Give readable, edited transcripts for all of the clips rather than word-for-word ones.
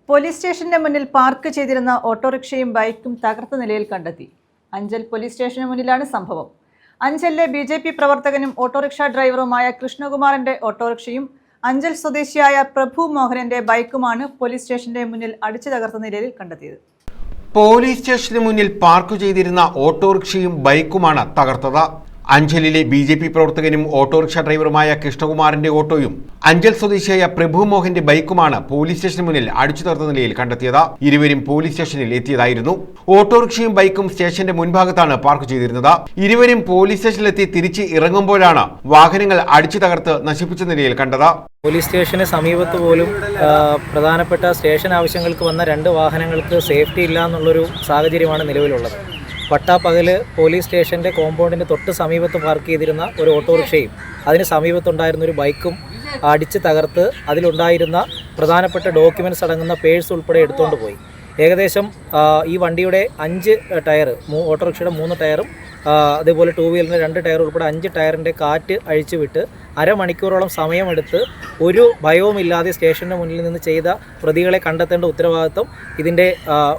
Police സ്റ്റേഷന്റെ മുന്നിൽ park ചെയ്തിരുന്ന ഓട്ടോറിക്ഷയും ബൈക്കും തകർത്ത നിലയിൽ കണ്ടെത്തി. അഞ്ചൽ പോലീസ് സ്റ്റേഷന് മുന്നിലാണ് സംഭവം. അഞ്ചലിലെ BJP പ്രവർത്തകനും ഓട്ടോറിക്ഷ ഡ്രൈവറുമായ കൃഷ്ണകുമാറിന്റെ ഓട്ടോറിക്ഷയും അഞ്ചൽ സ്വദേശിയായ പ്രഭു മോഹനന്റെ ബൈക്കുമാണ് പോലീസ് സ്റ്റേഷന്റെ മുന്നിൽ അടിച്ചു തകർത്ത നിലയിൽ കണ്ടെത്തിയത്. പോലീസ് സ്റ്റേഷന് മുന്നിൽ പാർക്ക് ചെയ്തിരുന്ന ഓട്ടോറിക്ഷയും ബൈക്കുമാണ് തകർത്തത്. അഞ്ചലിലെ BJP പ്രവർത്തകനും ഓട്ടോറിക്ഷ ഡ്രൈവറുമായ കൃഷ്ണകുമാറിന്റെ ഓട്ടോയും അഞ്ചൽ സ്വദേശിയായ പ്രഭു മോഹന്റെ ബൈക്കുമാണ് പോലീസ് സ്റ്റേഷന് മുന്നിൽ അടിച്ചു തകർത്ത നിലയിൽ കണ്ടെത്തിയത്. ഇരുവരും പോലീസ് സ്റ്റേഷനിൽ എത്തിയതായിരുന്നു. ഓട്ടോറിക്ഷയും ബൈക്കും സ്റ്റേഷന്റെ മുൻഭാഗത്താണ് പാർക്ക് ചെയ്തിരുന്നത്. ഇരുവരും പോലീസ് സ്റ്റേഷനിലെത്തി തിരിച്ച് ഇറങ്ങുമ്പോഴാണ് വാഹനങ്ങൾ അടിച്ചു തകർത്ത് നശിപ്പിച്ച നിലയിൽ കണ്ടത്. പോലീസ് സ്റ്റേഷന് സമീപത്ത് പോലും പ്രധാനപ്പെട്ട സ്റ്റേഷൻ ആവശ്യങ്ങൾക്ക് വന്ന 2 വാഹനങ്ങൾക്ക് സേഫ്റ്റി ഇല്ല എന്നുള്ളൊരു സാഹചര്യമാണ് നിലവിലുള്ളത്. പട്ടാപ്പകൽ പോലീസ് സ്റ്റേഷൻ്റെ കോമ്പൗണ്ടിന് തൊട്ട് സമീപത്ത് പാർക്ക് ചെയ്തിരുന്ന ഒരു ഓട്ടോറിക്ഷയും അതിന് സമീപത്തുണ്ടായിരുന്ന ഒരു ബൈക്കും അടിച്ച് തകർത്ത് അതിലുണ്ടായിരുന്ന പ്രധാനപ്പെട്ട ഡോക്യുമെൻറ്റ്സ് അടങ്ങുന്ന പേഴ്സ് ഉൾപ്പെടെ എടുത്തുകൊണ്ട് പോയി. ഏകദേശം ഈ വണ്ടിയുടെ 5 ടയർ, ഓട്ടോറിക്ഷയുടെ 3 ടയറും അതേപോലെ 2 വീലറിൻ്റെ 2 ടയർ ഉൾപ്പെടെ 5 ടയറിൻ്റെ കാറ്റ് അഴിച്ചുവിട്ട് അരമണിക്കൂറോളം സമയമെടുത്ത് ഒരു ഭയവുമില്ലാതെ സ്റ്റേഷന് മുന്നിൽ നിന്ന് ചെയ്ത പ്രതികളെ കണ്ടെത്തേണ്ട ഉത്തരവാദിത്വം ഇതിൻ്റെ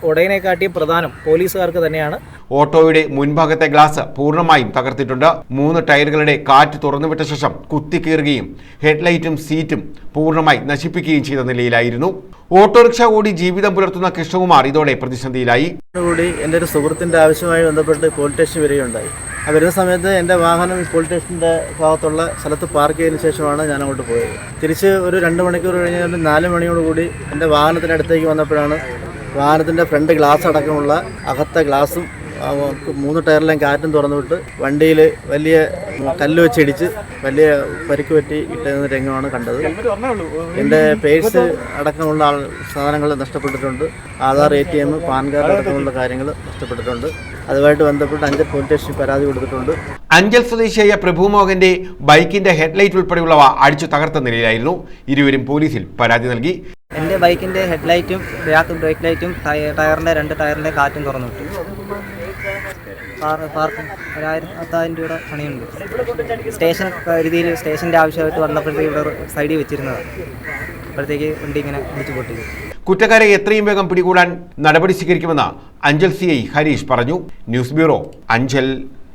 ഉടയനെക്കാട്ടിയും പ്രധാനം പോലീസുകാർക്ക് തന്നെയാണ്. ഓട്ടോയുടെ മുൻഭാഗത്തെ ഗ്ലാസ് പൂർണ്ണമായും തകർത്തിട്ടുണ്ട്. 3 ടയറുകളുടെ കാറ്റ് തുറന്നുവിട്ട ശേഷം കുത്തിക്കീറുകയും ഹെഡ്ലൈറ്റും സീറ്റും പൂർണ്ണമായി നശിപ്പിക്കുകയും ചെയ്ത നിലയിലായിരുന്നു. ഓട്ടോറിക്ഷ ഓടി ജീവിതം പുലർത്തുന്ന കൃഷ്ണകുമാർ ഇതോടെ പ്രതിസന്ധിയിലായി. എൻ്റെ ഒരു സുഹൃത്തിൻ്റെ ആവശ്യവുമായി ബന്ധപ്പെട്ട് പോലീസ് സ്റ്റേഷൻ വരികയുണ്ടായി. ആ വരുന്ന സമയത്ത് എൻ്റെ വാഹനം ഈ പോലീസ് സ്റ്റേഷൻ്റെ ഭാഗത്തുള്ള സ്ഥലത്ത് പാർക്ക് ചെയ്തതിന് ശേഷമാണ് ഞാൻ അങ്ങോട്ട് പോയത്. തിരിച്ച് ഒരു 2 മണിക്കൂർ കഴിഞ്ഞ് 4 മണിയോടുകൂടി എൻ്റെ വാഹനത്തിൻ്റെ അടുത്തേക്ക് വന്നപ്പോഴാണ് വാഹനത്തിൻ്റെ ഫ്രണ്ട് ഗ്ലാസ് അടക്കമുള്ള അകത്തെ ഗ്ലാസും 3 ടയറിലെയും കാറ്റും തുറന്നുവിട്ട് വണ്ടിയിൽ വലിയ കല്ല് വെച്ചിടിച്ച് വലിയ പരിക്ക് പറ്റി ഇട്ടുന്ന രംഗമാണ് കണ്ടത്. എൻ്റെ പേഴ്സ് അടക്കമുള്ള സാധനങ്ങൾ നഷ്ടപ്പെട്ടിട്ടുണ്ട്. ആധാർ, ATM, പാൻ കാർഡ് അടക്കമുള്ള കാര്യങ്ങൾ നഷ്ടപ്പെട്ടിട്ടുണ്ട്. അതുമായിട്ട് ബന്ധപ്പെട്ട് അഞ്ചൽ പോലീസ് സ്റ്റേഷനിൽ പരാതി കൊടുത്തിട്ടുണ്ട്. അഞ്ചൽ സ്വദേശിയായ പ്രഭു മോഹന്റെ ബൈക്കിന്റെ ഹെഡ്ലൈറ്റ് ഉൾപ്പെടെയുള്ളവ അടിച്ചു തകർത്ത നിലയിലായിരുന്നു. ഇരുവരും പോലീസിൽ പരാതി നൽകി. എൻ്റെ ബൈക്കിൻ്റെ ഹെഡ്ലൈറ്റും ബാക്ക് ബ്രേക്ക് ലൈറ്റും ടയറിൻ്റെ 2 ടയറിൻ്റെ കാറ്റും തുറന്നു വിട്ടു. പാർക്കും 1000 രൂപയുടെ പണിയുണ്ട്. സ്റ്റേഷൻ രീതിയിൽ സ്റ്റേഷൻ്റെ ആവശ്യമായിട്ട് വന്നപ്പോഴത്തേക്ക് ഇവിടെ സൈഡിൽ വെച്ചിരുന്നതാണ്. അപ്പോഴത്തേക്ക് വണ്ടി ഇങ്ങനെ ഇടിച്ചു പൊട്ടി. കുറ്റക്കാരെ എത്രയും വേഗം പിടികൂടാൻ നടപടി സ്വീകരിക്കുമെന്ന് അഞ്ചൽ CI ഹരീഷ് പറഞ്ഞു. News bureau, Anchal.